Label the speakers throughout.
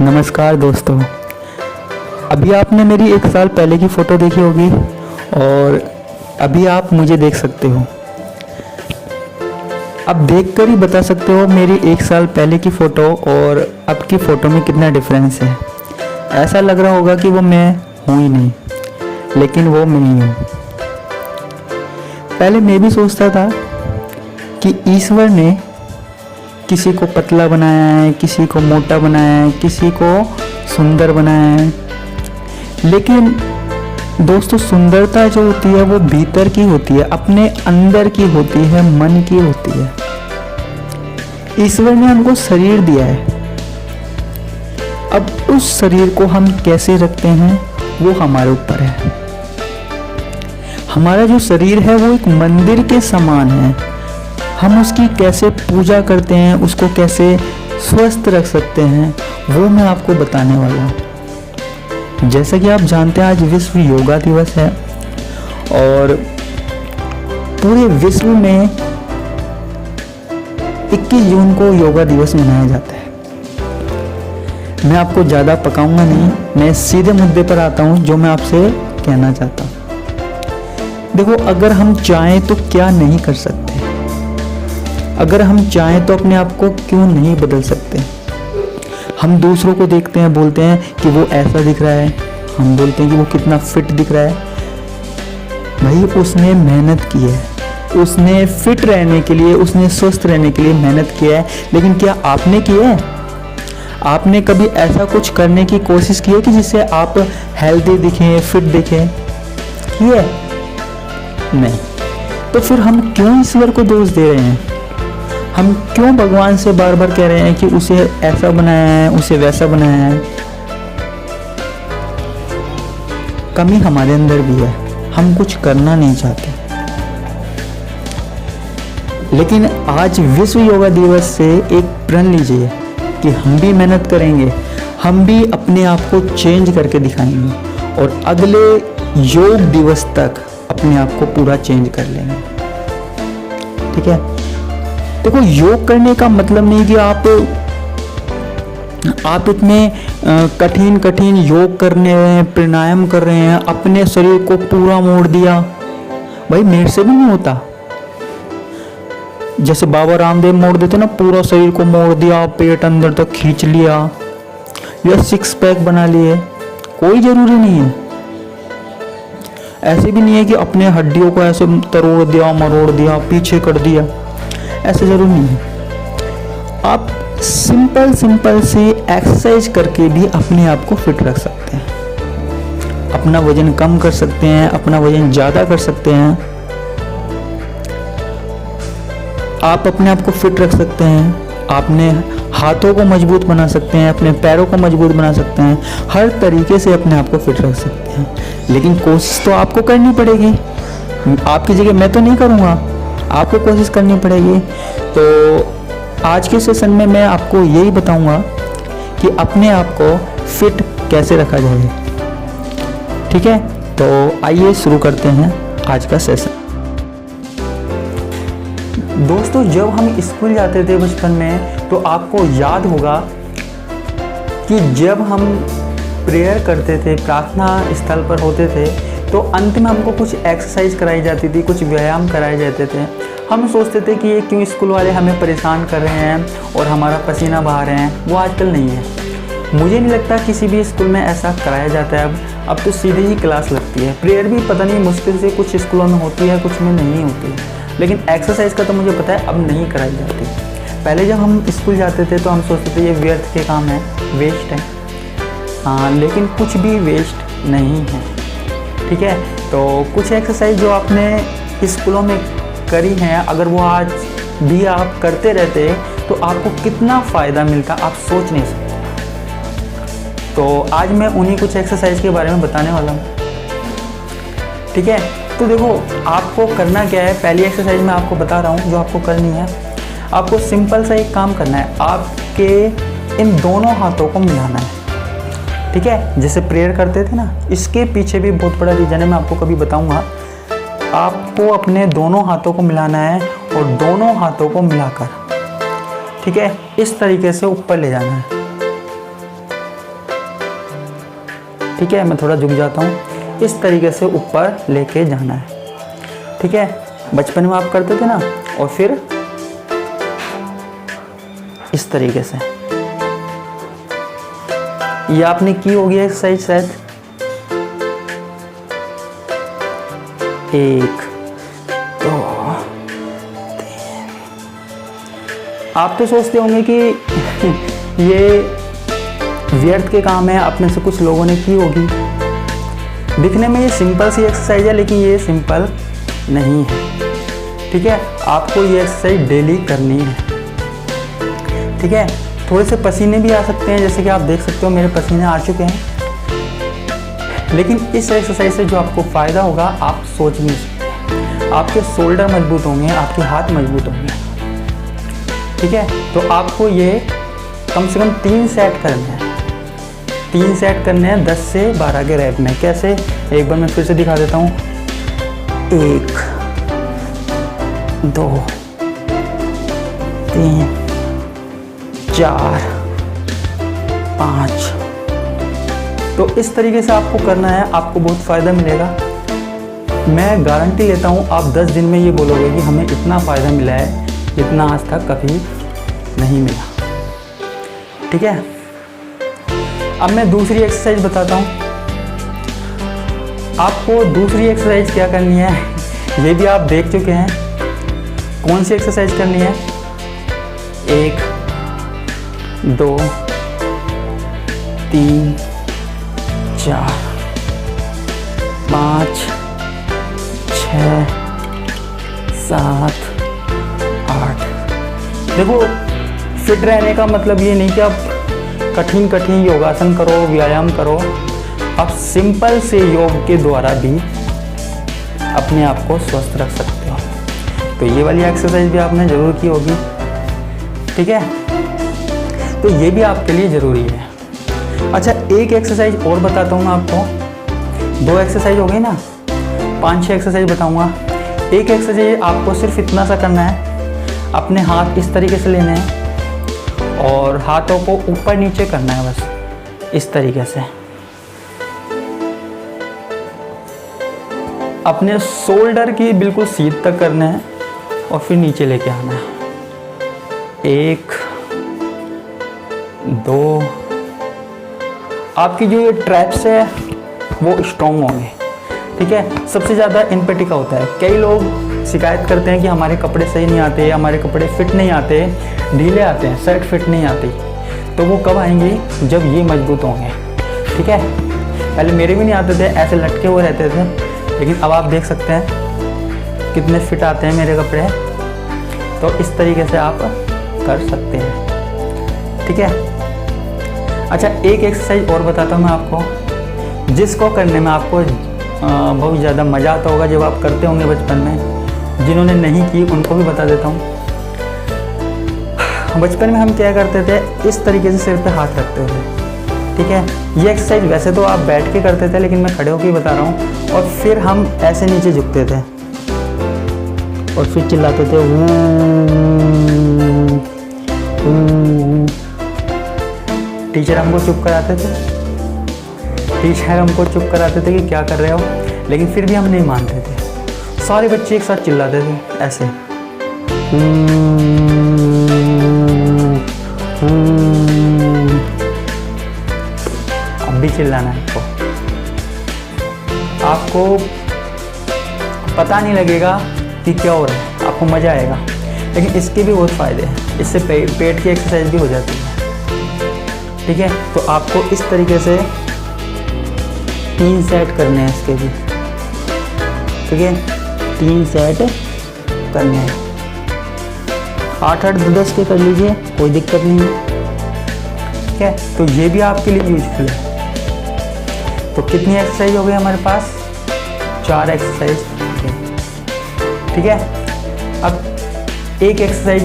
Speaker 1: नमस्कार दोस्तों। अभी आपने मेरी 1 साल पहले की फ़ोटो देखी होगी और अभी आप मुझे देख सकते हो। अब देखकर ही बता सकते हो मेरी 1 साल पहले की फ़ोटो और अब की फ़ोटो में कितना डिफरेंस है। ऐसा लग रहा होगा कि वो मैं हूँ ही नहीं, लेकिन वो मैं ही हूँ। पहले मैं भी सोचता था कि ईश्वर ने किसी को पतला बनाया है, किसी को मोटा बनाया है, किसी को सुंदर बनाया है। लेकिन दोस्तों, सुंदरता जो होती है वो भीतर की होती है, अपने अंदर की होती है, मन की होती है। ईश्वर ने हमको शरीर दिया है, अब उस शरीर को हम कैसे रखते हैं वो हमारे ऊपर है। हमारा जो शरीर है वो एक मंदिर के समान है। हम उसकी कैसे पूजा करते हैं, उसको कैसे स्वस्थ रख सकते हैं, वो मैं आपको बताने वाला हूँ। जैसा कि आप जानते हैं, आज विश्व योगा दिवस है और पूरे विश्व में 21 जून को योगा दिवस मनाया जाता है। मैं आपको ज़्यादा पकाऊंगा नहीं, मैं सीधे मुद्दे पर आता हूँ जो मैं आपसे कहना चाहता हूँ। देखो, अगर हम चाहें तो क्या नहीं कर सकते। अगर हम चाहें तो अपने आप को क्यों नहीं बदल सकते। हम दूसरों को देखते हैं, बोलते हैं कि वो ऐसा दिख रहा है, हम बोलते हैं कि वो कितना फिट दिख रहा है। भाई, उसने मेहनत की है, उसने फिट रहने के लिए, उसने स्वस्थ रहने के लिए मेहनत किया है। लेकिन क्या आपने की है? आपने कभी ऐसा कुछ करने की कोशिश की है कि जिससे आप हेल्दी दिखें, फिट दिखें? की है? नहीं। तो फिर हम क्यों ईश्वर को दोष दे रहे हैं? हम क्यों भगवान से बार बार कह रहे हैं कि उसे ऐसा बनाया है, उसे वैसा बनाया है? कमी हमारे अंदर भी है, हम कुछ करना नहीं चाहते। लेकिन आज विश्व योगा दिवस से एक प्रण लीजिए कि हम भी मेहनत करेंगे, हम भी अपने आप को चेंज करके दिखाएंगे और अगले योग दिवस तक अपने आप को पूरा चेंज कर लेंगे। ठीक है? देखो, योग करने का मतलब नहीं कि आप इतने कठिन कठिन योग करने रहे हैं, प्राणायाम कर रहे हैं, अपने शरीर को पूरा मोड़ दिया। भाई, मेरे से भी नहीं होता। जैसे बाबा रामदेव मोड़ देते ना, पूरा शरीर को मोड़ दिया, पेट अंदर तक खींच लिया या 6 पैक बना लिए। कोई जरूरी नहीं है। ऐसे भी नहीं है कि अपने हड्डियों को ऐसे तरोड़ दिया, मरोड़ दिया, पीछे कर दिया। ऐसे जरूर नहीं है। आप सिंपल सी एक्सरसाइज करके भी अपने आप को फिट रख सकते हैं, अपना वजन कम कर सकते हैं, अपना वजन ज़्यादा कर सकते हैं। आप अपने आप को फिट रख सकते हैं, अपने हाथों को मजबूत बना सकते हैं, अपने पैरों को मजबूत बना सकते हैं, हर तरीके से अपने आप को फिट रख सकते हैं। लेकिन कोशिश तो आपको करनी पड़ेगी। आपकी जगह मैं तो नहीं करूँगा, आपको कोशिश करनी पड़ेगी। तो आज के सेशन में मैं आपको यही बताऊंगा कि अपने आप को फिट कैसे रखा जाए। ठीक है? तो आइए शुरू करते हैं आज का सेशन। दोस्तों, जब हम स्कूल जाते थे बचपन में तो आपको याद होगा कि जब हम प्रेयर करते थे, प्रार्थना स्थल पर होते थे, तो अंत में हमको कुछ एक्सरसाइज कराई जाती थी, कुछ व्यायाम कराए जाते थे। हम सोचते थे कि ये क्यों स्कूल वाले हमें परेशान कर रहे हैं और हमारा पसीना बहा रहे हैं। वो आजकल नहीं है। मुझे नहीं लगता किसी भी स्कूल में ऐसा कराया जाता है। अब तो सीधी ही क्लास लगती है। प्रेयर भी पता नहीं मुश्किल से कुछ स्कूलों में होती है, कुछ में नहीं होती है। लेकिन एक्सरसाइज का तो मुझे पता है अब नहीं कराई जाती। पहले जब हम स्कूल जाते थे तो हम सोचते थे ये व्यर्थ के काम है, वेस्ट है। हाँ, लेकिन कुछ भी वेस्ट नहीं है। ठीक है? तो कुछ एक्सरसाइज जो आपने स्कूलों में करी हैं, अगर वो आज भी आप करते रहते तो आपको कितना फ़ायदा मिलता, आप सोच नहीं सकते। तो आज मैं उन्हीं कुछ एक्सरसाइज के बारे में बताने वाला हूँ। ठीक है? तो देखो, आपको करना क्या है। पहली एक्सरसाइज मैं आपको बता रहा हूँ जो आपको करनी है। आपको सिंपल सा एक काम करना है, आपके इन दोनों हाथों को मिलाना है। ठीक है? जैसे प्रेयर करते थे ना, इसके पीछे भी बहुत बड़ा रीज़न है, मैं आपको कभी बताऊँगा। आपको अपने दोनों हाथों को मिलाना है और दोनों हाथों को मिलाकर, ठीक है, इस तरीके से ऊपर ले जाना है। ठीक है, मैं थोड़ा झुक जाता हूँ, इस तरीके से ऊपर लेके जाना है। ठीक है, बचपन में आप करते थे ना, और फिर इस तरीके से। ये आपने की होगी एक्सरसाइज शायद। 1 2 3। आप तो सोचते होंगे कि ये व्यर्थ के काम है, अपने से कुछ लोगों ने की होगी। दिखने में ये सिंपल सी एक्सरसाइज है, लेकिन ये सिंपल नहीं है। ठीक है, आपको ये एक्सरसाइज डेली करनी है। ठीक है, थोड़े से पसीने भी आ सकते हैं, जैसे कि आप देख सकते हो मेरे पसीने आ चुके हैं। लेकिन इस एक्सरसाइज से जो आपको फ़ायदा होगा आप सोच नहीं सकते। आपके शोल्डर मजबूत होंगे, आपके हाथ मजबूत होंगे। ठीक है, तो आपको ये कम से कम 3 सेट करने हैं। 3 सेट करने हैं 10 से 12 के रैप में। कैसे, एक बार मैं फिर से दिखा देता हूँ। 1 2 3 4 5। तो इस तरीके से आपको करना है, आपको बहुत फ़ायदा मिलेगा। मैं गारंटी लेता हूँ आप 10 दिन में ये बोलोगे कि हमें इतना फ़ायदा मिला है, इतना आज तक कभी नहीं मिला। ठीक है, अब मैं दूसरी एक्सरसाइज बताता हूँ आपको। दूसरी एक्सरसाइज क्या करनी है, ये भी आप देख चुके हैं। कौन सी एक्सरसाइज करनी है? 1 2 3 4 5 6 7 8। देखो, फिट रहने का मतलब ये नहीं कि आप कठिन कठिन योगासन करो, व्यायाम करो। आप सिंपल से योग के द्वारा भी अपने आप को स्वस्थ रख सकते हो। तो ये वाली एक्सरसाइज भी आपने ज़रूर की होगी। ठीक है, तो ये भी आपके लिए ज़रूरी है। अच्छा, एक एक्सरसाइज और बताता हूँ मैं आपको। 2 एक्सरसाइज हो गई ना, 5-6 एक्सरसाइज बताऊँगा। एक एक्सरसाइज आपको सिर्फ इतना सा करना है, अपने हाथ इस तरीके से लेने हैं और हाथों को ऊपर नीचे करना है, बस इस तरीके से। अपने शोल्डर की बिल्कुल सीध तक करना है और फिर नीचे लेके आना है। 1 2। आपकी जो ये ट्रैप्स है वो स्ट्रॉन्ग होंगे। ठीक है, सबसे ज़्यादा इन पे टिका होता है। कई लोग शिकायत करते हैं कि हमारे कपड़े सही नहीं आते, हमारे कपड़े फिट नहीं आते, ढीले आते हैं, शर्ट फिट नहीं आती। तो वो कब आएंगी? जब ये मजबूत होंगे। ठीक है, पहले मेरे भी नहीं आते थे, ऐसे लटके हुए रहते थे, लेकिन अब आप देख सकते हैं कितने फिट आते हैं मेरे कपड़े। तो इस तरीके से आप कर सकते हैं। ठीक है, अच्छा, एक एक्सरसाइज और बताता हूँ मैं आपको, जिसको करने में आपको बहुत ज़्यादा मज़ा आता होगा जब आप करते होंगे बचपन में। जिन्होंने नहीं की उनको भी बता देता हूँ। बचपन में हम क्या करते थे, इस तरीके से सिर पे हाथ रखते थे। ठीक है, ये एक्सरसाइज वैसे तो आप बैठ के करते थे, लेकिन मैं खड़े होकर बता रहा हूँ। और फिर हम ऐसे नीचे झुकते थे और फिर चिल्लाते थे टीचर हमको चुप कराते थे। टीचर हमको चुप कराते थे कि क्या कर रहे हो, लेकिन फिर भी हम नहीं मानते थे। सारे बच्चे एक साथ चिल्लाते थे ऐसे। अब भी चिल्लाना है आपको पता नहीं लगेगा कि क्या हो रहा है, आपको मज़ा आएगा। लेकिन इसके भी बहुत फ़ायदे हैं, इससे पेट की एक्सरसाइज भी हो जाती है। ठीक है, तो आपको इस तरीके से 3 सेट करने हैं इसके भी। ठीक है, 3 सेट करने हैं। 8-8 10 के कर लीजिए, कोई दिक्कत नहीं है। ठीक है, तो ये भी आपके लिए यूजफुल है। तो कितनी एक्सरसाइज हो गई हमारे पास? 4 एक्सरसाइज। ठीक है, अब एक एक्सरसाइज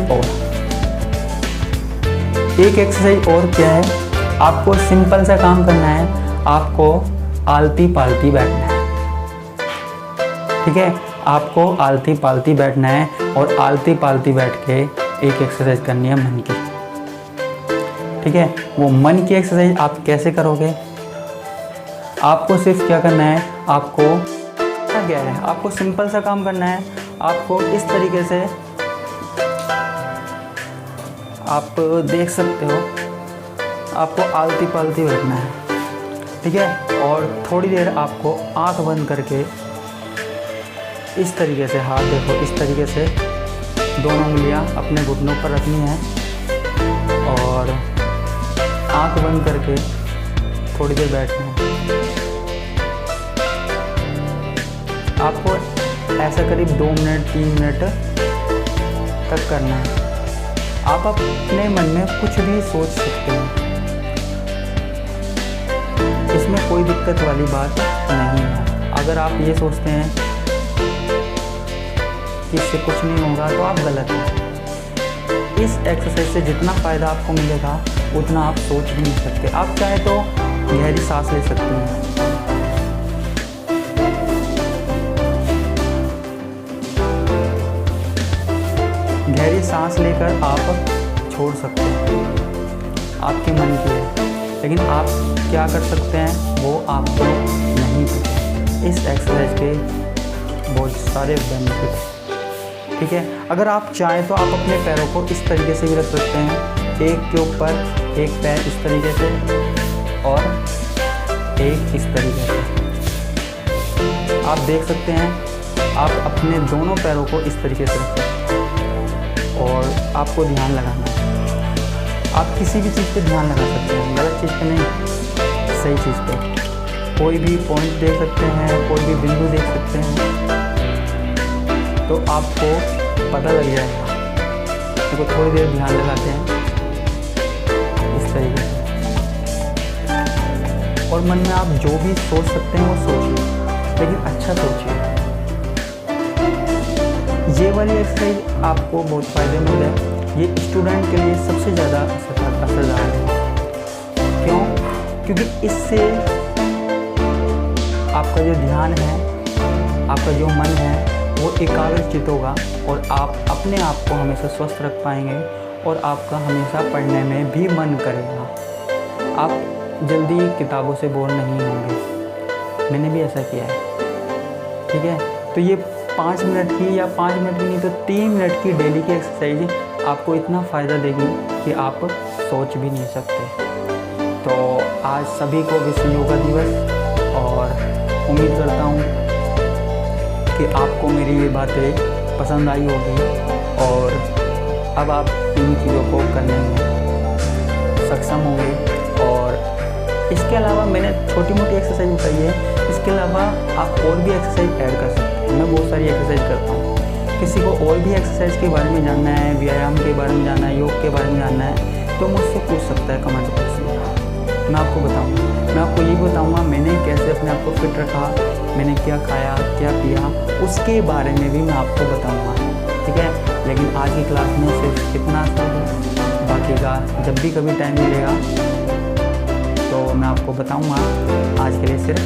Speaker 1: और क्या है, आपको सिंपल सा काम करना है। आपको आलती पालती बैठना है। ठीक है, आपको आलती पालती बैठना है और आलती पालती बैठ के एक एक्सरसाइज करनी है मन की। ठीक है, वो मन की एक्सरसाइज आप कैसे करोगे? आपको सिर्फ क्या करना है, आपको क्या है, आपको सिंपल सा काम करना है। आपको इस तरीके से आप देख सकते हो, आपको आलती पालती बैठना है, ठीक है। और थोड़ी देर आपको आंख बंद करके इस तरीके से, हाथ देखो इस तरीके से दोनों उंगलियां अपने घुटनों पर रखनी है और आंख बंद करके थोड़ी देर बैठना है। आपको ऐसा करीब 2 मिनट 3 मिनट तक करना है। आप अपने मन में कुछ भी सोच सकते हैं, इसमें कोई दिक्कत वाली बात नहीं है। अगर आप ये सोचते हैं कि इससे कुछ नहीं होगा तो आप गलत हैं। इस एक्सरसाइज से जितना फ़ायदा आपको मिलेगा उतना आप सोच भी नहीं सकते। आप चाहे तो गहरी सांस ले सकते हैं। गहरी सांस लेकर आप छोड़ सकते हैं, आपके मन की है, लेकिन आप क्या कर सकते हैं वो आपको नहीं पता। इस एक्सरसाइज के बहुत सारे बेनिफिट हैं, ठीक है। अगर आप चाहें तो आप अपने पैरों को इस तरीके से भी रख सकते हैं, एक के ऊपर एक पैर इस तरीके से और एक इस तरीके से। आप देख सकते हैं, आप अपने दोनों पैरों को इस तरीके से रखें और आपको ध्यान लगाना है। आप किसी भी चीज़ पे ध्यान लगा सकते हैं, गलत चीज़ पे नहीं, सही चीज़ पे। कोई भी पॉइंट देख सकते हैं, कोई भी बिंदु देख सकते हैं, तो आपको पता लग जाएगा। देखो थोड़ी देर ध्यान लगाते हैं इस तरीके से, और मन में आप जो भी सोच सकते हैं वो सोचिए, लेकिन अच्छा सोचिए। ये वाली एक्सरसाइज आपको बहुत फ़ायदेमंद है। ये स्टूडेंट के लिए सबसे ज़्यादा असरदार है। क्यों? क्योंकि इससे आपका जो ध्यान है, आपका जो मन है वो एकाग्रचित होगा और आप अपने आप को हमेशा स्वस्थ रख पाएंगे और आपका हमेशा पढ़ने में भी मन करेगा। आप जल्दी किताबों से बोर नहीं होंगे। मैंने भी ऐसा किया है, ठीक है। तो ये 5 मिनट की या 5 मिनट की नहीं तो 3 मिनट की डेली की एक्सरसाइज आपको इतना फ़ायदा देगी कि आप सोच भी नहीं सकते। तो आज सभी को विश्व योगा दिवस, और उम्मीद करता हूँ कि आपको मेरी ये बातें पसंद आई होगी और अब आप इन चीज़ों को करने में सक्षम होंगे। और इसके अलावा मैंने छोटी मोटी एक्सरसाइज बताई है, इसके अलावा आप और भी एक्सरसाइज ऐड कर सकते हैं। मैं बहुत सारी एक्सरसाइज करता हूँ। किसी को और भी एक्सरसाइज के बारे में जानना है, व्यायाम के बारे में जानना है, योग के बारे में जानना है, तो मुझसे पूछ सकता है कमेंट बॉक्स में। मैं आपको बताऊँगा, मैं आपको ये बताऊँगा मैंने कैसे अपने आप को फिट रखा, मैंने क्या खाया क्या पिया, उसके बारे में भी मैं आपको बताऊँगा, ठीक है। लेकिन आज की क्लास में सिर्फ इतना सा है, बाकी का जब भी कभी टाइम मिलेगा तो मैं आपको बताऊँगा। आज के लिए सिर्फ